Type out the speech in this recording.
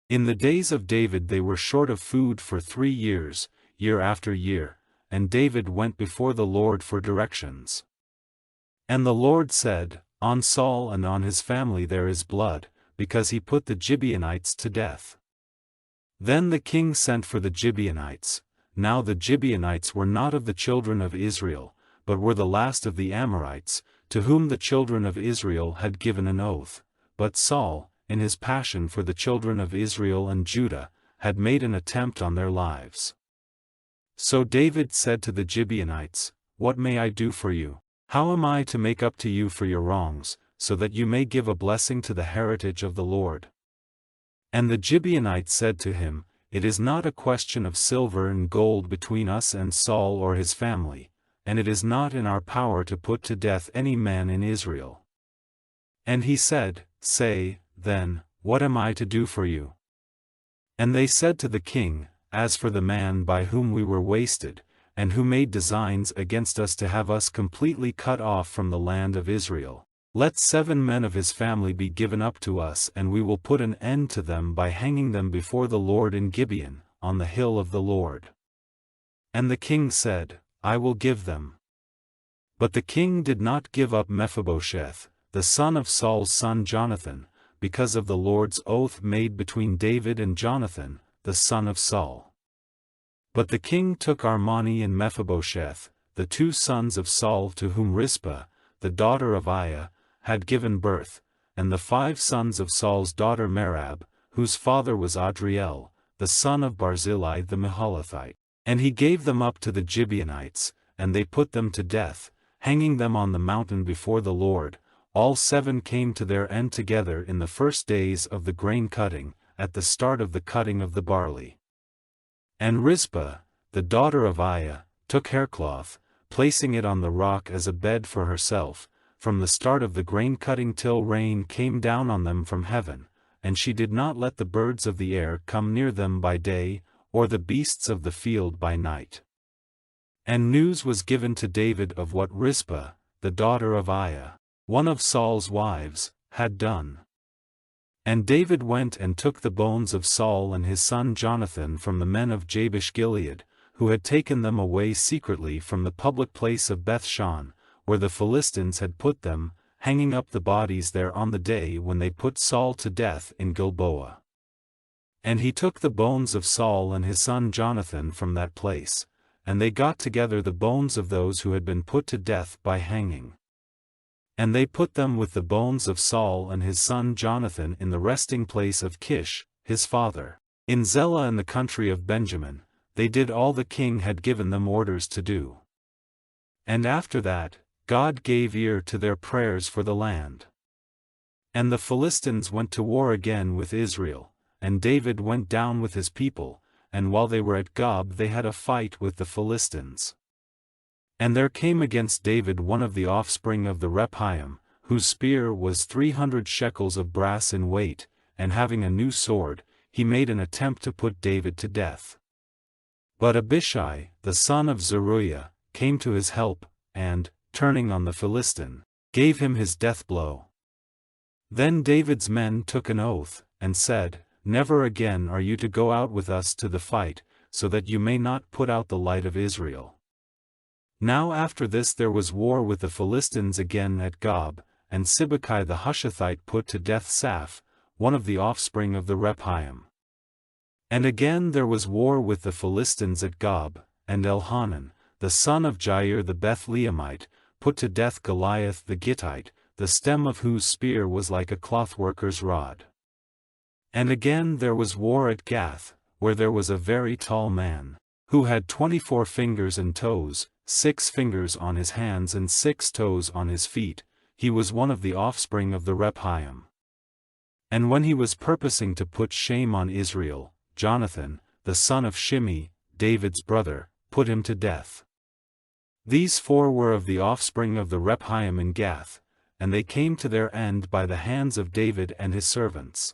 In the days of David they were short of food for 3 years, year after year, and David went before the Lord for directions. And the Lord said, On Saul and on his family there is blood, because he put the Gibeonites to death. Then the king sent for the Gibeonites. Now the Gibeonites were not of the children of Israel, but were the last of the Amorites, to whom the children of Israel had given an oath. But Saul, in his passion for the children of Israel and Judah, had made an attempt on their lives. So David said to the Gibeonites, What may I do for you? How am I to make up to you for your wrongs, so that you may give a blessing to the heritage of the Lord? And the Gibeonites said to him, It is not a question of silver and gold between us and Saul or his family, and it is not in our power to put to death any man in Israel. And he said, Say, then, what am I to do for you? And they said to the king, As for the man by whom we were wasted, and who made designs against us to have us completely cut off from the land of Israel, let 7 men of his family be given up to us, and we will put an end to them by hanging them before the Lord in Gibeon, on the hill of the Lord. And the king said, I will give them. But the king did not give up Mephibosheth, the son of Saul's son Jonathan, because of the Lord's oath made between David and Jonathan, the son of Saul. But the king took Armoni and Mephibosheth, the 2 sons of Saul to whom Rizpah, the daughter of Aiah, had given birth, and the 5 sons of Saul's daughter Merab, whose father was Adriel, the son of Barzillai the Mahalathite. And he gave them up to the Gibeonites, and they put them to death, hanging them on the mountain before the Lord. All 7 came to their end together in the first days of the grain cutting, at the start of the cutting of the barley. And Rizpah, the daughter of Aiah, took haircloth, placing it on the rock as a bed for herself, from the start of the grain cutting till rain came down on them from heaven, and she did not let the birds of the air come near them by day, or the beasts of the field by night. And news was given to David of what Rizpah, the daughter of Aiah, one of Saul's wives, had done. And David went and took the bones of Saul and his son Jonathan from the men of Jabesh-Gilead, who had taken them away secretly from the public place of Bethshan, where the Philistines had put them, hanging up the bodies there on the day when they put Saul to death in Gilboa. And he took the bones of Saul and his son Jonathan from that place, and they got together the bones of those who had been put to death by hanging. And they put them with the bones of Saul and his son Jonathan in the resting place of Kish, his father, in Zelah in the country of Benjamin. They did all the king had given them orders to do. And after that, God gave ear to their prayers for the land. And the Philistines went to war again with Israel, and David went down with his people, and while they were at Gob they had a fight with the Philistines. And there came against David one of the offspring of the Rephaim, whose spear was 300 shekels of brass in weight, and having a new sword, he made an attempt to put David to death. But Abishai, the son of Zeruiah, came to his help, and, turning on the Philistine, gave him his death blow. Then David's men took an oath, and said, Never again are you to go out with us to the fight, so that you may not put out the light of Israel. Now after this there was war with the Philistines again at Gob, and Sibbecai the Hushathite put to death Saph, one of the offspring of the Rephaim. And again there was war with the Philistines at Gob, and Elhanan, the son of Jair the Bethlehemite, put to death Goliath the Gittite, the stem of whose spear was like a clothworker's rod. And again there was war at Gath, where there was a very tall man, who had 24 fingers and toes, 6 fingers on his hands and 6 toes on his feet. He was one of the offspring of the Rephaim. And when he was purposing to put shame on Israel, Jonathan, the son of Shimei, David's brother, put him to death. These 4 were of the offspring of the Rephaim in Gath, and they came to their end by the hands of David and his servants.